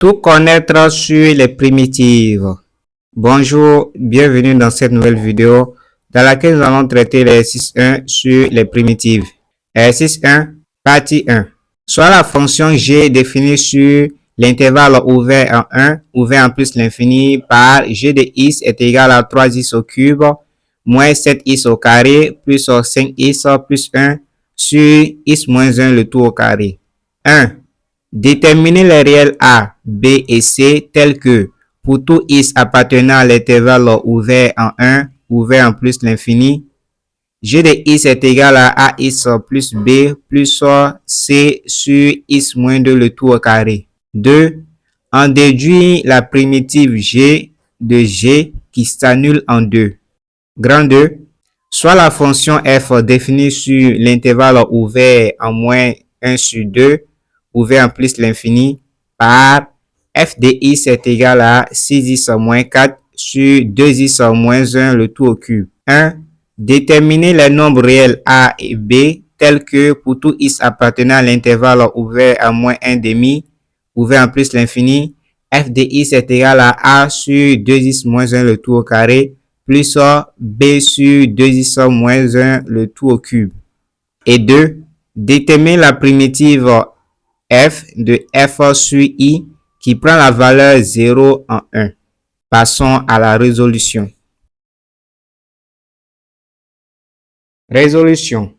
Tout connaître sur les primitives. Bonjour, bienvenue dans cette nouvelle vidéo dans laquelle nous allons traiter l'exercice 1 sur les primitives. Exercice 1, partie 1. Soit la fonction g définie sur l'intervalle ouvert en 1, ouvert en plus l'infini par g de x est égal à 3x au cube moins 7x au carré plus 5x plus 1 sur x moins 1 le tout au carré. 1. Déterminer les réels a, b et c tels que pour tout x appartenant à l'intervalle ouvert en 1, ouvert en plus l'infini, g de x est égal à ax plus b plus c sur x moins 2 le tout au carré. 2. On déduit la primitive g de g qui s'annule en 2. Grand 2. Soit la fonction f définie sur l'intervalle ouvert en moins 1 sur 2, ouvert en plus l'infini, par f de x est égal à 6x moins 4 sur 2x moins 1 le tout au cube. 1. Déterminer les nombres réels a et b tels que pour tout x appartenant à l'intervalle ouvert à moins 1 demi, ouvert en plus l'infini, f de x est égal à a sur 2x moins 1 le tout au carré plus b sur 2x moins 1 le tout au cube. Et 2. Déterminer la primitive f de f sur i qui prend la valeur 0 en 1. Passons à la résolution. Résolution.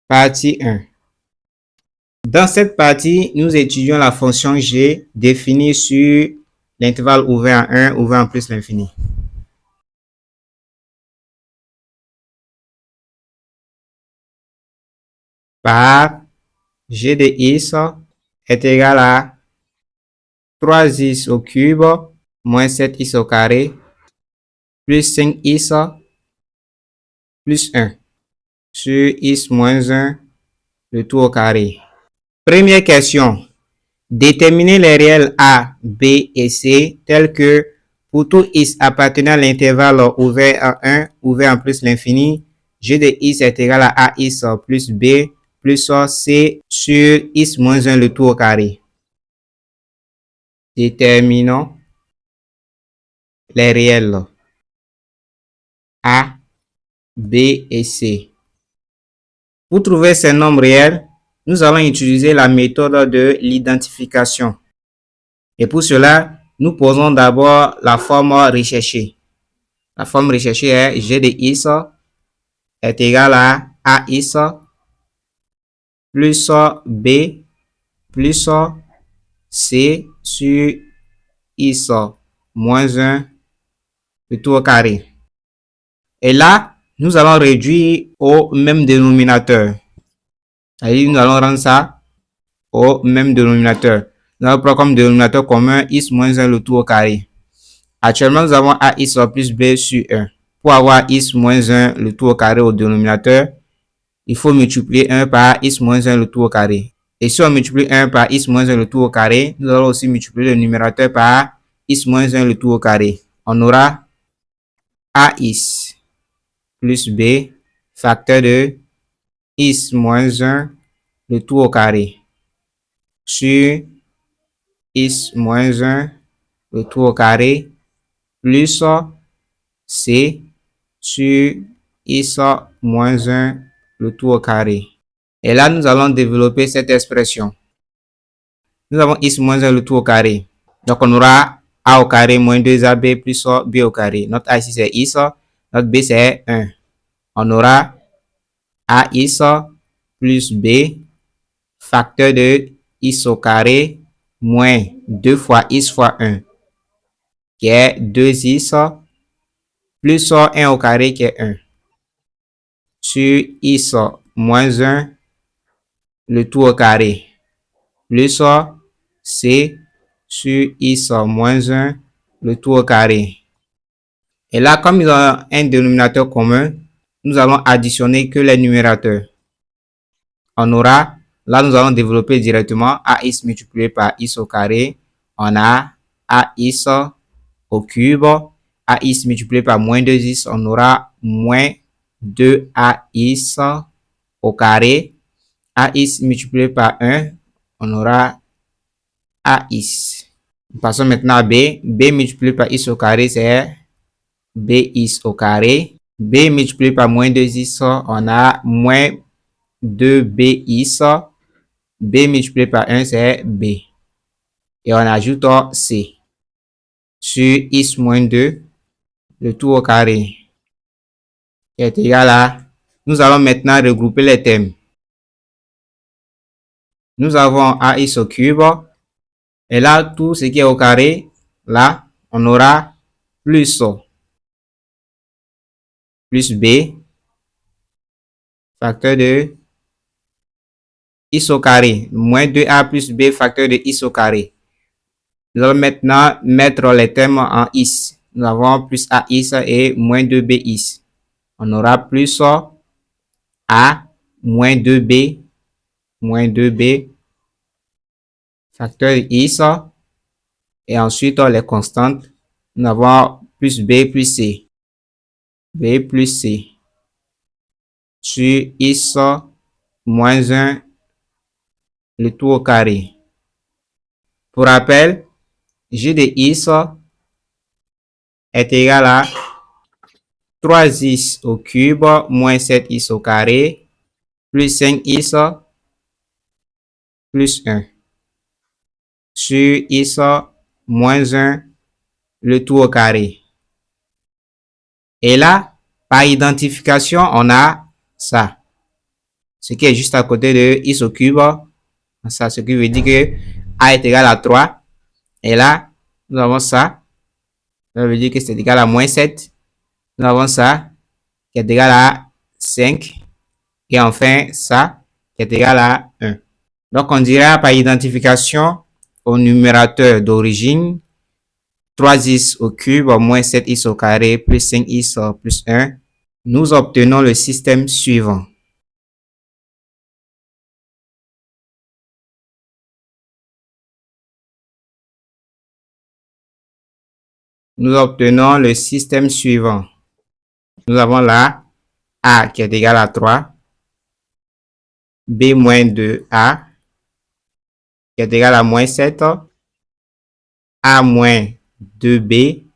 Partie 1. Dans cette partie, nous étudions la fonction g définie sur l'intervalle ouvert en 1, ouvert en plus l'infini. Par g de x est égal à 3x au cube moins 7x au carré plus 5x plus 1 sur x moins 1 le tout au carré. Première question. Déterminer les réels a, b et c tels que pour tout x appartenant à l'intervalle ouvert en 1, ouvert en plus l'infini, g de x est égal à ax plus b plus c sur x moins 1 le tout au carré. Déterminons les réels a, b et c. Pour trouver ces nombres réels, nous allons utiliser la méthode de l'identification. Et pour cela, nous posons d'abord la forme recherchée. La forme recherchée est g de x est égal à ax plus b plus c sur x moins 1 le tout au carré. Et là, nous allons réduire au même dénominateur. Et nous allons rendre ça au même dénominateur. Nous allons prendre comme dénominateur commun x moins 1 le tout au carré. Actuellement, nous avons ax plus b sur 1. Pour avoir x moins 1 le tout au carré au dénominateur, il faut multiplier 1 par x moins 1 le tout au carré. Et si on multiplie 1 par x moins 1 le tout au carré, nous allons aussi multiplier le numérateur par x moins 1 le tout au carré. On aura ax plus b facteur de x moins 1 le tout au carré sur x moins 1 le tout au carré plus c sur x moins 1 le tout au carré. Et là, nous allons développer cette expression. Nous avons x moins 1 le tout au carré. Donc, on aura a au carré moins 2ab plus b au carré. Notre a ici, c'est x. Notre b, c'est 1. On aura ax plus b facteur de x au carré moins 2 fois x fois 1 qui est 2x plus 1 au carré qui est 1 sur x moins 1 le tout au carré plus c sur x moins 1 le tout au carré. Et là, comme ils ont un dénominateur commun, nous allons additionner que les numérateurs. On aura, là nous allons développer directement ax multiplié par x au carré. On a ax au cube. Ax multiplié par moins 2x, on aura moins 2ax au carré. Ax multiplié par 1, on aura AX. Passons maintenant à B. B multiplié par X au carré, c'est BX au carré. B multiplié par moins 2X, on a moins 2BX. B multiplié par 1, c'est B. Et on ajoute C. Sur X moins 2, le tout au carré est égal à... Nous allons maintenant regrouper les termes. Nous avons AX au cube. Et là, tout ce qui est au carré, là, on aura plus B, facteur de X au carré, moins 2A plus B, facteur de X au carré. Nous allons maintenant mettre les termes en X. Nous avons plus AX et moins 2BX. On aura plus A, moins 2B, facteur de X. Et ensuite, les constantes. Nous avons plus B plus C. B plus C. Sur X moins 1, le tout au carré. Pour rappel, G de X est égal à 3x au cube moins 7x au carré plus 5x plus 1 sur x moins 1, le tout au carré. Et là, par identification, on a ça. Ce qui est juste à côté de x au cube. Ça, ce qui veut dire que a est égal à 3. Et là, nous avons ça. Ça veut dire que c'est égal à moins 7. Nous avons ça qui est égal à 5. Et enfin, ça qui est égal à 1. Donc, on dira par identification au numérateur d'origine 3x au cube moins 7x au carré plus 5x plus 1. Nous obtenons le système suivant. Nous obtenons le système suivant. Nous avons là A qui est égal à 3, B moins 2A qui est égal à moins 7, A moins 2B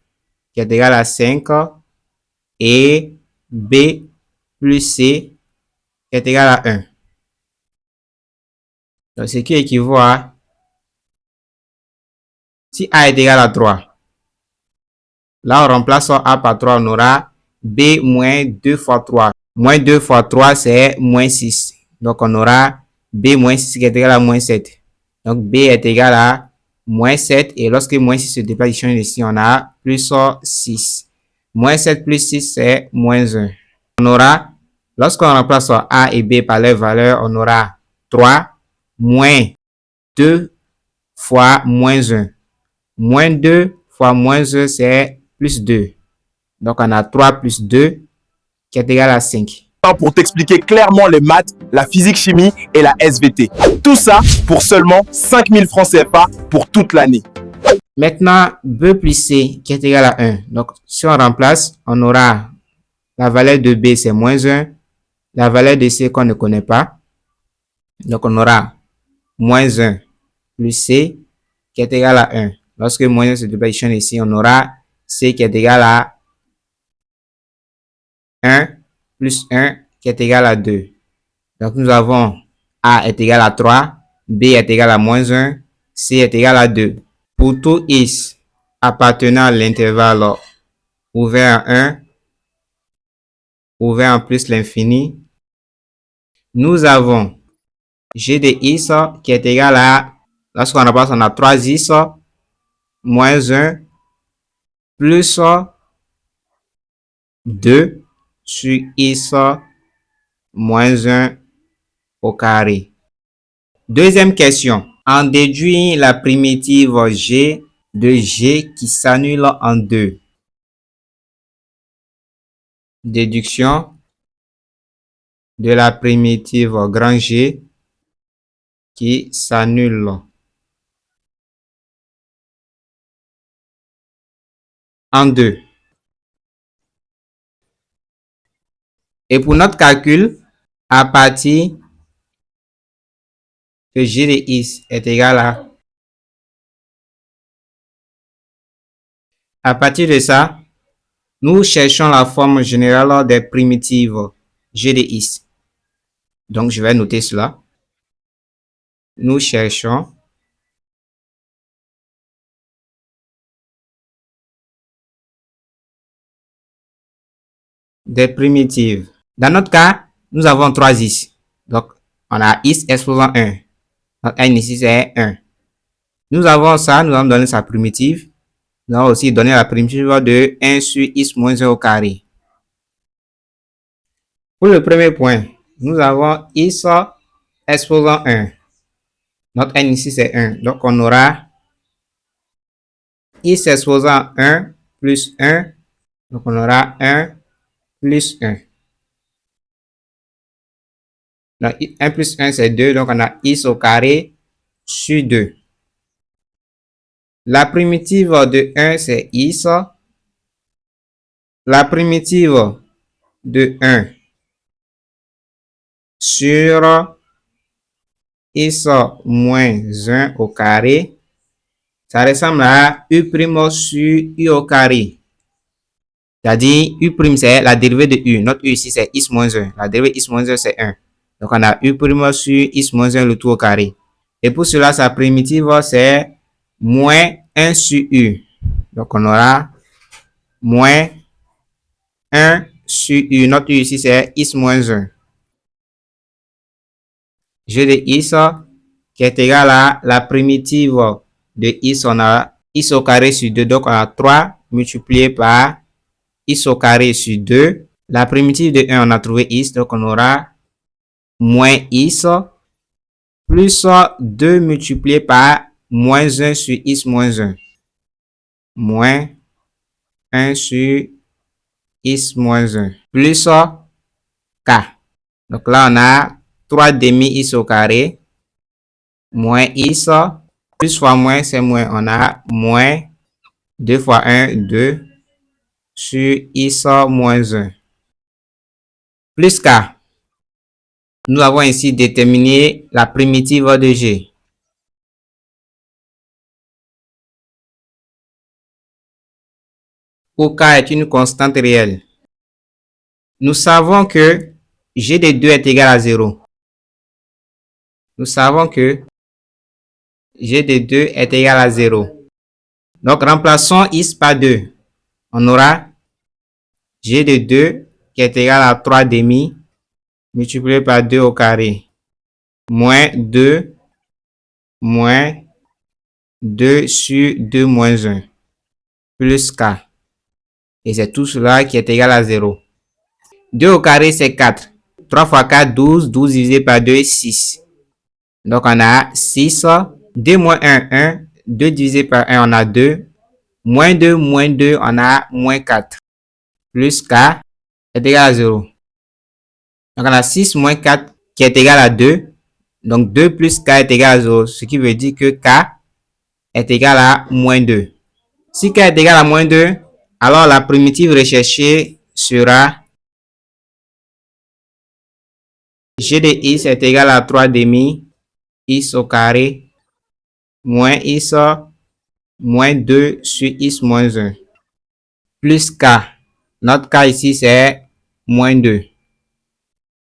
qui est égal à 5 et B plus C qui est égal à 1. Donc, ce qui équivaut à, si A est égal à 3, là on remplace A par 3, on aura B moins 2 fois 3. Moins 2 fois 3, c'est moins 6. Donc, on aura B moins 6 qui est égal à moins 7. Donc, B est égal à moins 7. Et lorsque moins 6 se déplace ici, on a plus 6. Moins 7 plus 6, c'est moins 1. On aura, lorsqu'on remplace A et B par leur valeur, on aura 3 moins 2 fois moins 1. Moins 2 fois moins 1, c'est plus 2. Donc, on a 3 plus 2 qui est égal à 5. Pour t'expliquer clairement les maths, la physique-chimie et la SVT. Tout ça pour seulement 5000 francs CFA pour toute l'année. Maintenant, B plus C qui est égal à 1. Donc, si on remplace, on aura la valeur de B, c'est moins 1. La valeur de C qu'on ne connaît pas. Donc, on aura moins 1 plus C qui est égal à 1. Lorsque moins 1 se déplace ici, on aura C qui est égal à 1 plus 1 qui est égal à 2. Donc, nous avons A est égal à 3, B est égal à moins 1, C est égal à 2. Pour tout x appartenant à l'intervalle ouvert à 1, ouvert en plus l'infini, nous avons g de x qui est égal à, lorsqu'on remplace, on a 3x moins 1 plus 2 sur x moins 1 au carré. Deuxième question. En déduit la primitive g de g qui s'annule en 2. Déduction de la primitive grand G qui s'annule en 2. Et pour notre calcul, à partir que g de x est égal à À partir de ça, nous cherchons la forme générale des primitives g de x. Donc, je vais noter cela. Nous cherchons des primitives. Dans notre cas, nous avons 3 x. Donc, on a x exposant 1. Donc, n ici, c'est 1. Nous avons ça, nous allons donner sa primitive. Nous allons aussi donner la primitive de 1 sur x moins 1 au carré. Pour le premier point, nous avons x exposant 1. Notre n ici, c'est 1. Donc, on aura x exposant 1 plus 1. Donc, on aura 1 plus 1. Donc, 1 plus 1, c'est 2. Donc, on a x au carré sur 2. La primitive de 1, c'est x. La primitive de 1 sur x moins 1 au carré, ça ressemble à u' sur u au carré. C'est-à-dire, u' c'est la dérivée de u. Notre u ici, c'est x moins 1. La dérivée de x moins 1, c'est 1. Donc, on a u' sur x moins 1 le tout au carré. Et pour cela, sa primitive, c'est moins 1 sur u. Donc, on aura moins 1 sur u. Notre u ici, c'est x moins 1. G de x qui est égal à la primitive de x. On a x au carré sur 2. Donc, on a 3 multiplié par x au carré sur 2. La primitive de 1, on a trouvé x. Donc, on aura moins x plus 2 multiplié par moins 1 sur x moins 1. Moins 1 sur x moins 1 plus k. Donc là, on a 3 demi x au carré moins x plus fois moins, c'est moins. On a moins 2 fois 1, 2 sur x moins 1 plus k. Nous avons ici déterminé la primitive de g. Où k est une constante réelle. Nous savons que g de 2 est égal à 0. Nous savons que g de 2 est égal à 0. Donc, remplaçons x par 2. On aura g de 2 qui est égal à 3 demi multiplié par 2 au carré. Moins 2 sur 2 moins 1 plus k. Et c'est tout cela qui est égal à 0. 2 au carré, c'est 4. 3 fois 4, 12. 12 divisé par 2, 6. Donc, on a 6. 2 moins 1, 1. 2 divisé par 1, on a 2. Moins 2, on a moins 4. Plus k est égal à 0. Donc, on a 6 moins 4 qui est égal à 2. Donc, 2 plus k est égal à 0. Ce qui veut dire que k est égal à moins 2. Si k est égal à moins 2, alors la primitive recherchée sera g de x est égal à 3 demi x au carré moins x moins 2 sur x moins 1 plus k. Notre k ici, c'est moins 2.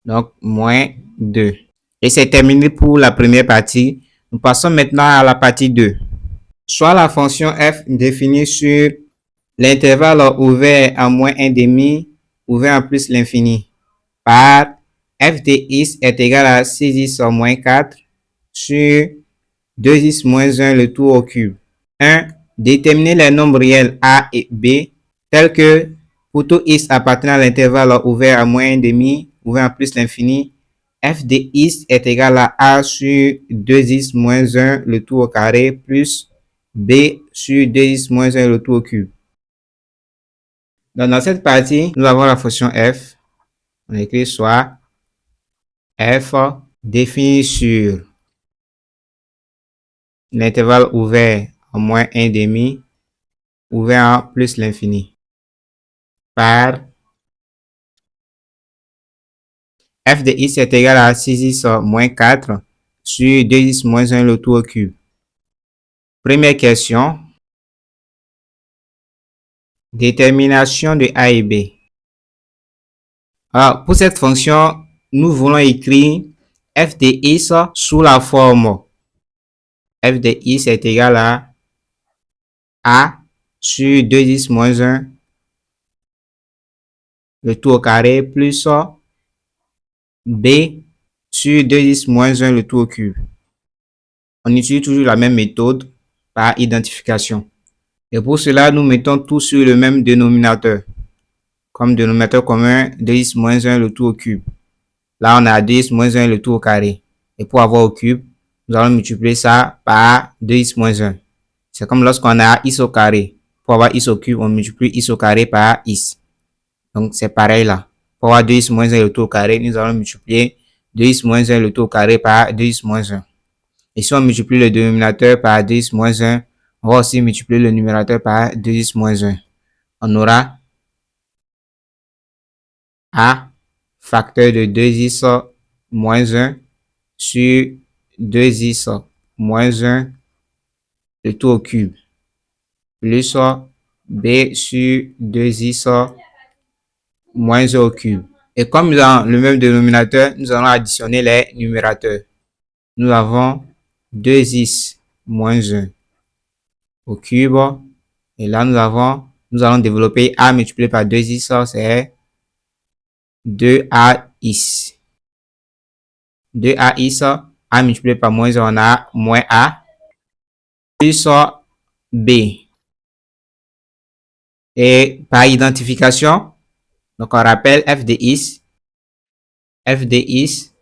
Donc, moins 2. Et c'est terminé pour la première partie. Nous passons maintenant à la partie 2. Soit la fonction f définie sur l'intervalle ouvert à moins 1 demi ouvert à plus l'infini par f de x est égal à 6x moins 4 sur 2x moins 1 le tout au cube. 1. Déterminer les nombres réels a et b tels que pour tout x appartenant à l'intervalle ouvert à moins 1 demi ouvert à plus l'infini, f de x est égal à a sur 2x moins 1 le tout au carré plus b sur 2x moins 1 le tout au cube. Donc, dans cette partie, nous avons la fonction f. On écrit soit f définie sur l'intervalle ouvert à moins 1 demi ouvert à plus l'infini par f de x est égal à 6x moins 4 sur 2x moins 1 le tout au cube. Première question. Détermination de A et B. Alors, pour cette fonction, nous voulons écrire f de x sous la forme f de x est égal à a sur 2x moins 1, le tout au carré, plus b sur 2x moins 1, le tout au cube. On utilise toujours la même méthode par identification. Et pour cela, nous mettons tout sur le même dénominateur. Comme dénominateur commun, 2x moins 1, le tout au cube. Là, on a 2x moins 1, le tout au carré. Et pour avoir au cube, nous allons multiplier ça par 2x moins 1. C'est comme lorsqu'on a x au carré. Pour avoir x au cube, on multiplie x au carré par x. Donc, c'est pareil là. Pour avoir 2x moins 1, le tout au carré, nous allons multiplier 2x moins 1, le tout au carré par 2x moins 1. Et si on multiplie le dénominateur par 2x moins 1, on va aussi multiplier le numérateur par 2x moins 1. On aura a facteur de 2x moins 1 sur 2x moins 1, le tout au cube, plus b sur 2x moins 1 au cube. Et comme nous avons le même dénominateur, nous allons additionner les numérateurs. Nous avons 2x moins 1 au cube. Et là, nous allons développer a multiplié par 2x, c'est 2ax. 2ax, a multiplié par moins 1, on a moins a, plus b. Et par identification, donc on rappelle f de x. F de x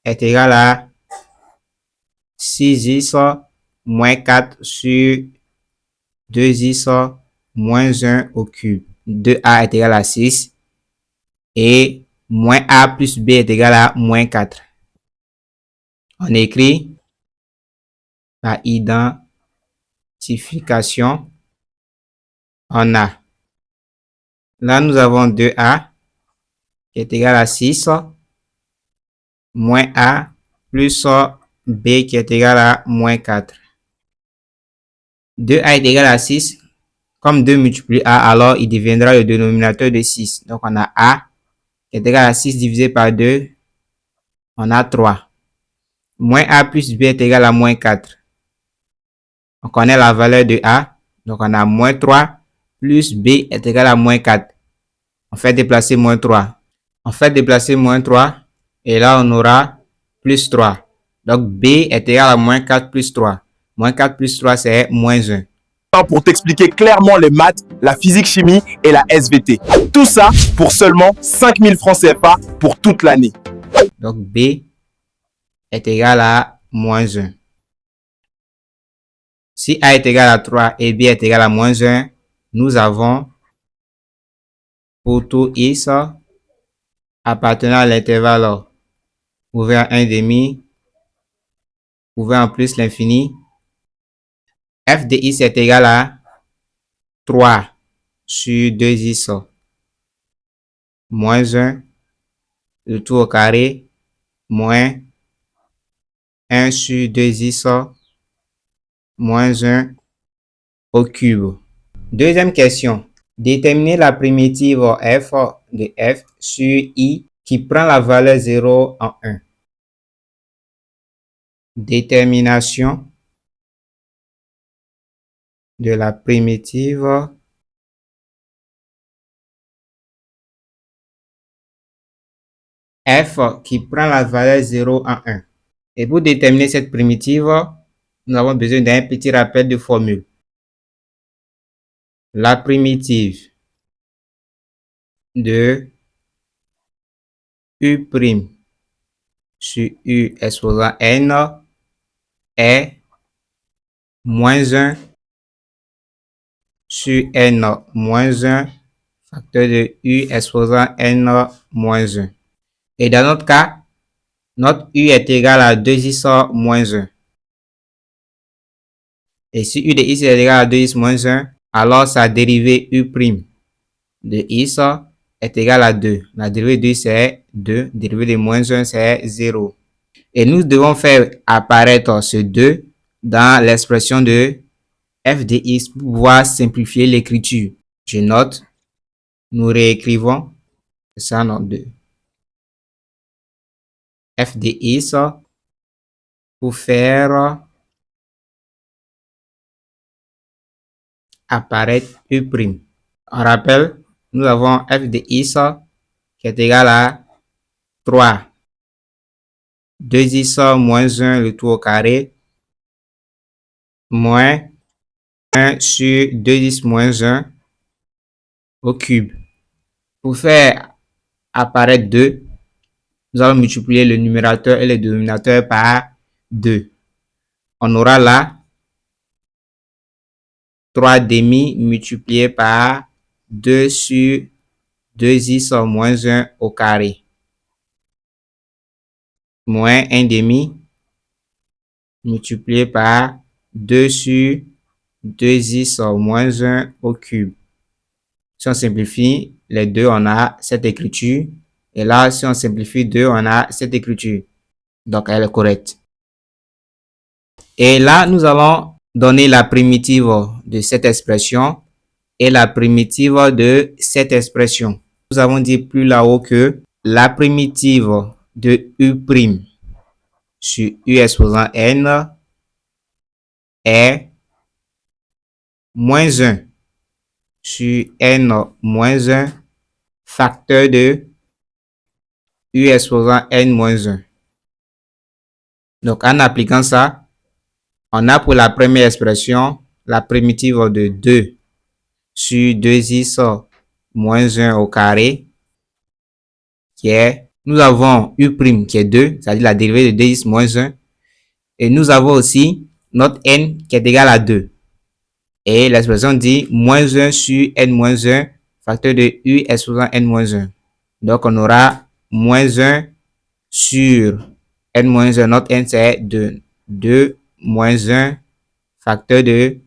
est égal à 6x moins 4 sur 2x moins 1 au cube. 2a est égal à 6. Et moins a plus b est égal à moins 4. On écrit par identification. On a. Là, nous avons 2a qui est égal à 6. Moins a plus b qui est égal à moins 4. 2a est égal à 6. Comme 2 multiplie a, alors il deviendra le dénominateur de 6. Donc, on a a qui est égal à 6 divisé par 2. On a 3. Moins a plus b est égal à moins 4. On connaît la valeur de a. Donc, on a moins 3 plus b est égal à moins 4. On fait déplacer moins 3. On fait déplacer moins 3. Et là, on aura plus 3. Donc, b est égal à moins 4 plus 3. Moins 4 plus 3, c'est moins 1. Pour t'expliquer clairement les maths, la physique-chimie et la SVT. Tout ça pour seulement 5000 francs CFA pour toute l'année. Donc, b est égal à moins 1. Si a est égal à 3 et b est égal à moins 1, nous avons pour tout x appartenant à l'intervalle ouvert 1,5, ouvert en plus l'infini, f de x est égal à 3 sur 2x moins 1, le tout au carré, moins 1 sur 2x moins 1 au cube. Deuxième question. Déterminer la primitive f de f sur i qui prend la valeur 0 en 1. Détermination de la primitive f qui prend la valeur 0 en 1. Et pour déterminer cette primitive, nous avons besoin d'un petit rappel de formule. La primitive de u' sur u exposant n est moins 1 sur n moins 1 facteur de u exposant n moins 1. Et dans notre cas, notre u est égal à 2x moins 1. Et si u de x est égal à 2x moins 1, alors sa dérivée u' de x est égal à 2. La dérivée de x c'est 2, dérivée de moins 1 c'est 0. Et nous devons faire apparaître ce 2 dans l'expression de f de x pour pouvoir simplifier l'écriture. Je note. Nous réécrivons. Ça, non, 2. F de x pour faire apparaître U'. On rappelle, nous avons f de x qui est égal à 3. 2x moins 1 le tout au carré moins 1 sur 2x moins 1 au cube. Pour faire apparaître 2, nous allons multiplier le numérateur et le dénominateur par 2. On aura là 3 demi multiplié par 2 sur 2x moins 1 au carré. Moins 1 demi multiplié par 2 sur 2x moins 1 au cube. Si on simplifie les deux, on a cette écriture. Et là, si on simplifie 2, on a cette écriture. Donc, elle est correcte. Et là, nous allons donner la primitive de cette expression et la primitive de cette expression. Nous avons dit plus là-haut que la primitive de U' sur U exposant N est moins 1 sur N moins 1 facteur de U exposant N moins 1. Donc, en appliquant ça, on a pour la première expression la primitive de 2 sur 2x moins 1 au carré, qui est, nous avons U' qui est 2, c'est-à-dire la dérivée de 2x moins 1, et nous avons aussi notre n qui est égal à 2. Et l'expression dit moins 1 sur n moins 1, facteur de U exposant n moins 1. Donc, on aura moins 1 sur n-1, notre n c'est 2. 2 moins 1 facteur de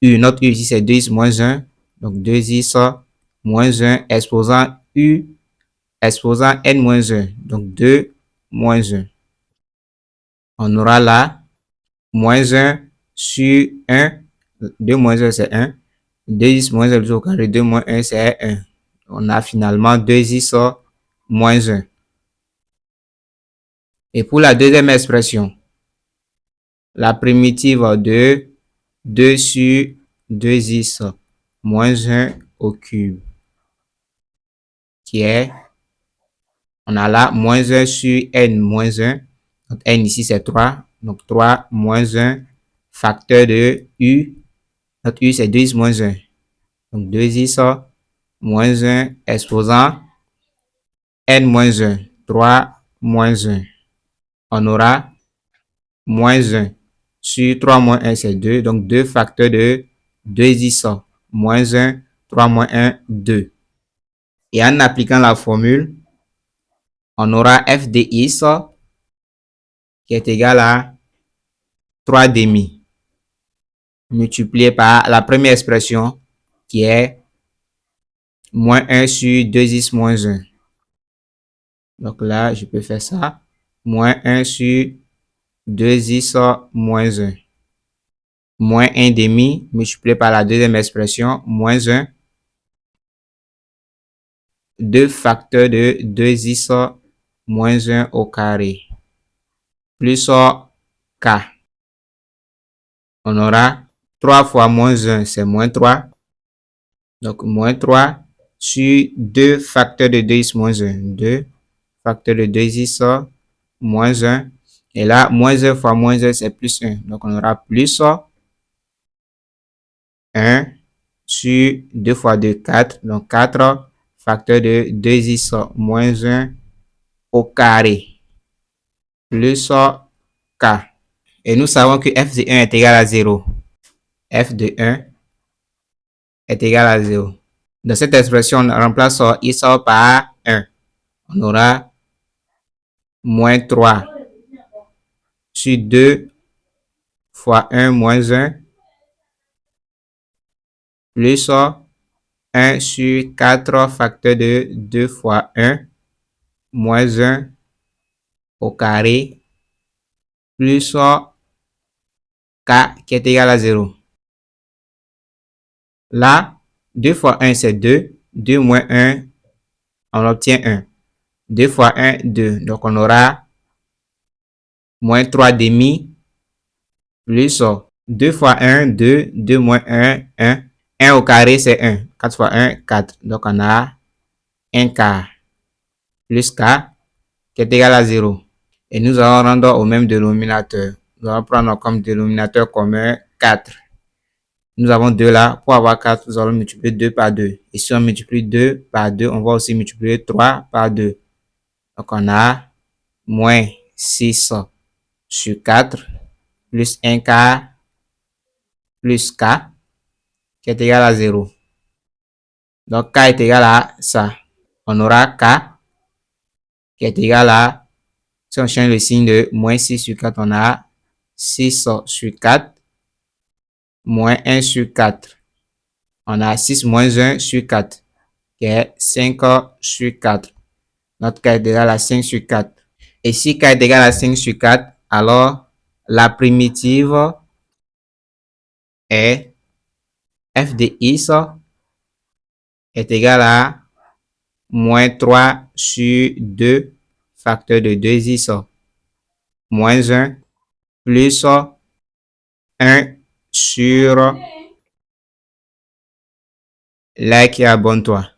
U. Notre U ici c'est 2x moins 1. Donc 2x moins 1 exposant U exposant n moins 1. Donc 2 moins 1. On aura là moins 1 sur 1. 2 moins 1 c'est 1. 2x moins 1 au carré. 2 moins 1 c'est 1. On a finalement 2x moins 1. Et pour la deuxième expression, la primitive de 2 sur 2x moins 1 au cube, qui est, on a là moins 1 sur n moins 1. Donc n ici c'est 3. Donc 3 moins 1 facteur de u. Notre u c'est 2x moins 1. Donc 2x moins 1 exposant n moins 1. 3 moins 1. On aura moins 1 sur 3 moins 1 c'est 2. Donc 2 facteurs de 2x moins 1. 3 moins 1, 2. Et en appliquant la formule, on aura f de x qui est égal à 3 demi multiplié par la première expression qui est moins 1 sur 2x moins 1. Donc là, je peux faire ça. Moins 1 sur 2x moins 1. Moins 1 demi multiplié par la deuxième expression, moins 1. 2 facteurs de 2x moins 1 au carré. Plus k. On aura 3 fois moins 1, c'est moins 3. Donc, moins 3 sur 2 facteurs de 2x moins 1. 2 facteurs de 2x moins 1. Et là, moins 1 fois moins 1, c'est plus 1. Donc, on aura plus 1 sur 2 fois 2, 4. Donc, 4 facteurs de 2x moins 1 au carré. Plus k. Et nous savons que f de 1 est égal à 0. F de 1 est égal à 0. Dans cette expression, on remplace x par 1. On aura moins 3 sur 2 fois 1 moins 1 plus 1 sur 4 facteur de 2 fois 1 moins 1 au carré plus k qui est égal à 0. Là, 2 fois 1, c'est 2. 2 moins 1, on obtient 1. 2 fois 1, 2. Donc, on aura moins 3 demi plus 2 fois 1, 2. 2 moins 1, 1. 1 au carré, c'est 1. 4 fois 1, 4. Donc, on a 1 quart plus k qui est égal à 0. Et nous allons rendre au même dénominateur. Nous allons prendre comme dénominateur commun 4. Nous avons 2 là. Pour avoir 4, nous allons multiplier 2 par 2. Et si on multiplie 2 par 2, on va aussi multiplier 3 par 2. Donc, on a moins 6 sur 4 plus 1 quart plus k qui est égal à 0. Donc, k est égal à ça. On aura k qui est égal à, si on change le signe de moins 6 sur 4, on a 6 sur 4 moins 1 sur 4. On a 6 moins 1 sur 4 qui est 5 sur 4. Notre k est égal à 5 sur 4. Et si k est égal à 5 sur 4, alors la primitive est f de x est égal à moins 3 sur 2 facteur de 2x moins 1 plus 1 sur like et abonne-toi.